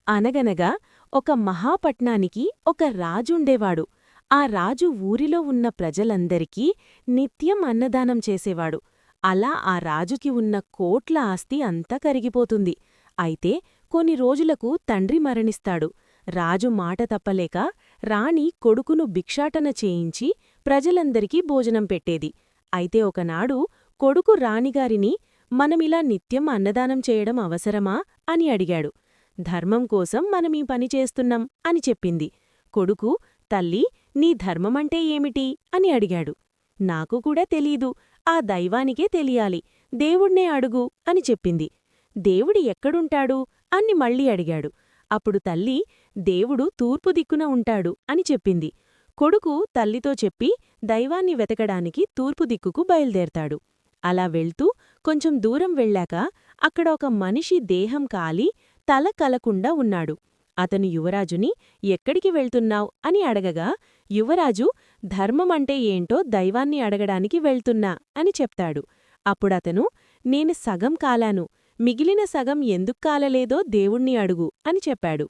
అనగనగా ఒక మహాపట్నానికి ఒక రాజుండేవాడు. ఆ రాజు ఊరిలో ఉన్న ప్రజలందరికీ నిత్యం అన్నదానం చేసేవాడు. అలా ఆ రాజుకి ఉన్న కోట్ల ఆస్తి అంతా కరిగిపోతుంది. అయితే కొన్ని రోజులకు తండ్రి మరణిస్తాడు. రాజు మాట తప్పలేక రాణి కొడుకును భిక్షాటన చేయించి ప్రజలందరికీ భోజనం పెట్టేది. అయితే ఒకనాడు కొడుకు రాణిగారిని మనమిలా నిత్యం అన్నదానం చేయడం అవసరమా అని అడిగాడు. ధర్మం కోసం మనమీ పని చేస్తున్నాం అని చెప్పింది. కొడుకు, తల్లీ, నీ ధర్మమంటే ఏమిటి అని అడిగాడు. నాకు కూడా తెలీదు, ఆ దైవానికే తెలియాలి, దేవుణ్ణే అడుగు అని చెప్పింది. దేవుడి ఎక్కడుంటాడు అని మళ్ళీ అడిగాడు. అప్పుడు తల్లి, దేవుడు తూర్పు దిక్కున ఉంటాడు అని చెప్పింది. కొడుకు తల్లితో చెప్పి దైవాన్ని వెతకడానికి తూర్పు దిక్కుకు బయల్దేరతాడు. అలా వెళ్తూ కొంచెం దూరం వెళ్ళాక అక్కడ ఒక మనిషి దేహం కాలి తల కలకుండా ఉన్నాడు. అతను యువరాజుని ఎక్కడికి వెళ్తున్నావ్ అని అడగగా యువరాజు ధర్మమంటే ఏంటో దైవాన్ని అడగడానికి వెళ్తున్నా అని చెప్తాడు. అప్పుడతను, నేను సగం కాలాను, మిగిలిన సగం ఎందుకు కాలలేదో దేవుణ్ణి అడుగు అని చెప్పాడు.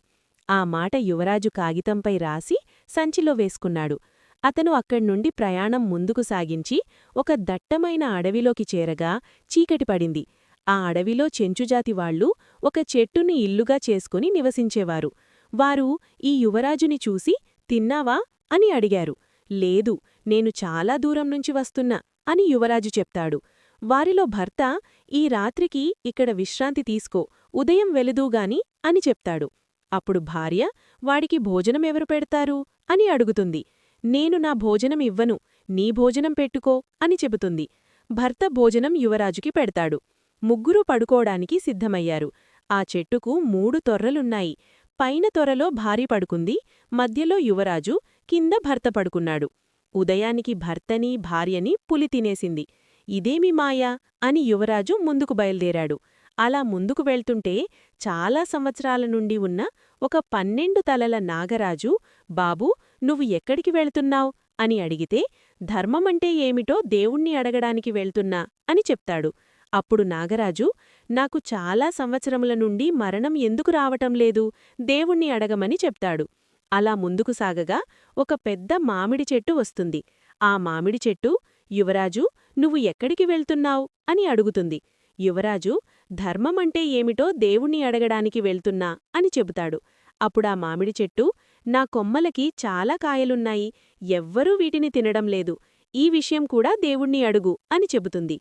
ఆ మాట యువరాజు కాగితంపై రాసి సంచిలో వేసుకున్నాడు. అతను అక్కడ్నుండి ప్రయాణం ముందుకు సాగించి ఒక దట్టమైన అడవిలోకి చేరగా చీకటి పడింది. ఆ అడవిలో చెంచుజాతివాళ్లు ఒక చెట్టుని ఇల్లుగా చేసుకుని నివసించేవారు. వారు ఈ యువరాజుని చూసి తిన్నావా అని అడిగారు. లేదు, నేను చాలా దూరం నుంచి వస్తున్నా అని యువరాజు చెప్తాడు. వారిలో భర్త, ఈ రాత్రికి ఇక్కడ విశ్రాంతి తీసుకో, ఉదయం వెలుదూగాని అని చెప్తాడు. అప్పుడు భార్య, వాడికి భోజనమెవరు పెడతారు అని అడుగుతుంది. నేను నా భోజనం ఇవ్వను, నీ భోజనం పెట్టుకో అని చెబుతుంది. భర్త భోజనం యువరాజుకి పెడతాడు. ముగ్గురూ పడుకోడానికి సిద్ధమయ్యారు. ఆ చెట్టుకు 3 తొర్రలున్నాయి. పైన తొర్రలో భార్య పడుకుంది, మధ్యలో యువరాజు, కింద భర్త పడుకున్నాడు. ఉదయానికి భర్తని భార్యని పులి తినేసింది. ఇదేమి మాయా అని యువరాజు ముందుకు బయల్దేరాడు. అలా ముందుకు వెళ్తుంటే చాలా సంవత్సరాల నుండి ఉన్న ఒక 12 తలల నాగరాజు, బాబూ, నువ్వు ఎక్కడికి వెళ్తున్నావ్ అని అడిగితే, ధర్మమంటే ఏమిటో దేవుణ్ణి అడగడానికి వెళ్తున్నా అని చెప్తాడు. అప్పుడు నాగరాజు, నాకు చాలా సంవత్సరముల నుండి మరణం ఎందుకు రావటం లేదు, దేవుణ్ణి అడగమని చెప్తాడు. అలా ముందుకు సాగగా ఒక పెద్ద మామిడి చెట్టు వస్తుంది. ఆ మామిడి చెట్టు, యువరాజూ, నువ్వు ఎక్కడికి వెళ్తున్నావ్ అని అడుగుతుంది. యువరాజు, ధర్మమంటే ఏమిటో దేవుణ్ణి అడగడానికి వెళ్తున్నా అని చెబుతాడు. అప్పుడా మామిడి చెట్టు, నా కొమ్మలకి చాలా కాయలున్నాయి, ఎవ్వరూ వీటిని తినడం లేదు, ఈ విషయం కూడా దేవుణ్ణి అడుగు అని చెబుతుంది.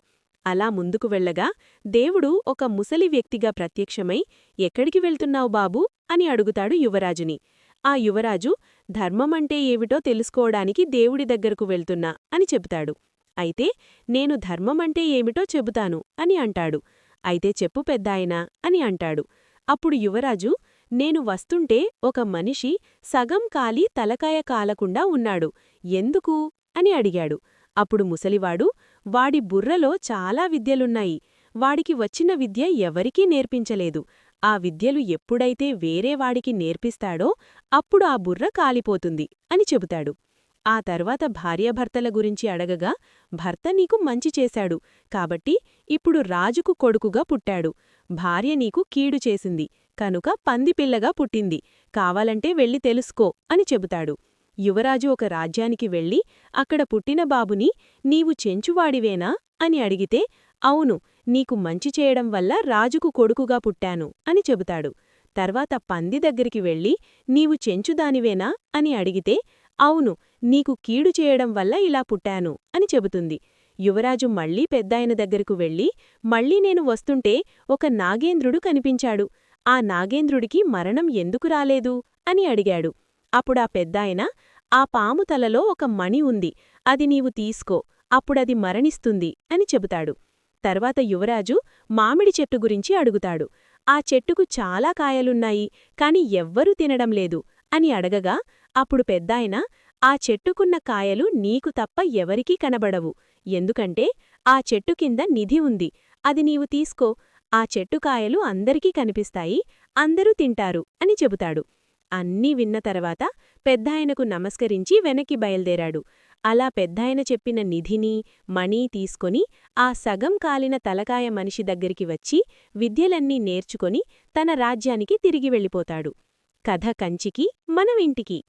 అలా ముందుకు వెళ్ళగా దేవుడు ఒక ముసలి వ్యక్తిగా ప్రత్యక్షమై, ఎక్కడికి వెళ్తున్నావు బాబూ అని అడుగుతాడు యువరాజుని. ఆ యువరాజు, ధర్మమంటే ఏమిటో తెలుసుకోవడానికి దేవుడి దగ్గరకు వెళ్తున్నా అని చెబుతాడు. అయితే నేను ధర్మమంటే ఏమిటో చెబుతాను అని అంటాడు. అయితే చెప్పు పెద్దాయనా అని అంటాడు. అప్పుడు యువరాజు, నేను వస్తుంటే ఒక మనిషి సగం కాలి తలకాయ కాలకుండా ఉన్నాడు, ఎందుకు అని అడిగాడు. అప్పుడు ముసలివాడు, వాడి బుర్రలో చాలా విద్యలున్నాయి, వాడికి వచ్చిన విద్య ఎవరికీ నేర్పించలేదు, ఆ విద్యలు ఎప్పుడైతే వేరేవాడికి నేర్పిస్తాడో అప్పుడు ఆ బుర్ర కాలిపోతుంది అని చెబుతాడు. ఆ తర్వాత భార్యాభర్తల గురించి అడగగా, భర్త నీకు మంచి చేశాడు కాబట్టి ఇప్పుడు రాజుకు కొడుకుగా పుట్టాడు, భార్య నీకు కీడు చేసింది కనుక పందిపిల్లగా పుట్టింది, కావాలంటే వెళ్ళి తెలుసుకో అని చెబుతాడు. యువరాజు ఒక రాజ్యానికి వెళ్ళి అక్కడ పుట్టిన బాబుని, నీవు చెంచువాడివేనా అని అడిగితే, అవును, నీకు మంచి చేయడం వల్ల రాజుకు కొడుకుగా పుట్టాను అని చెబుతాడు. తర్వాత పంది దగ్గరికి వెళ్ళి, నీవు చెంచుదానివేనా అని అడిగితే, అవును, నీకు కీడు చేయడం వల్ల ఇలా పుట్టాను అని చెబుతుంది. యువరాజు మళ్లీ పెద్దాయన దగ్గరకు వెళ్ళి, మళ్లీ నేను వస్తుంటే ఒక నాగేంద్రుడు కనిపించాడు, ఆ నాగేంద్రుడికి మరణం ఎందుకు రాలేదు అని అడిగాడు. అప్పుడా పెద్దాయన, ఆ పాము తలలో ఒక మణి ఉంది, అది నీవు తీసుకో, అప్పుడది మరణిస్తుంది అని చెబుతాడు. తర్వాత యువరాజు మామిడి చెట్టు గురించి అడుగుతాడు. ఆ చెట్టుకు చాలా కాయలున్నాయి, కాని ఎవ్వరూ తినడం లేదు అని అడగగా అప్పుడు పెద్దాయన, ఆ చెట్టుకున్న కాయలు నీకు తప్ప ఎవరికీ కనబడవు, ఎందుకంటే ఆ చెట్టు కింద నిధి ఉంది, అది నీవు తీసుకో, ఆ చెట్టు కాయలు అందరికీ కనిపిస్తాయి, అందరూ తింటారు అని చెబుతాడు. అన్నీ విన్న తర్వాత పెద్దాయనకు నమస్కరించి వెనక్కి బయల్దేరాడు. అలా పెద్దాయన చెప్పిన నిధిని, మణీ తీసుకొని ఆ సగం కాలిన తలకాయ మనిషి దగ్గరికి వచ్చి విద్యలన్నీ నేర్చుకొని తన రాజ్యానికి తిరిగి వెళ్ళిపోతాడు. కథ కంచికి, మనమింటికి.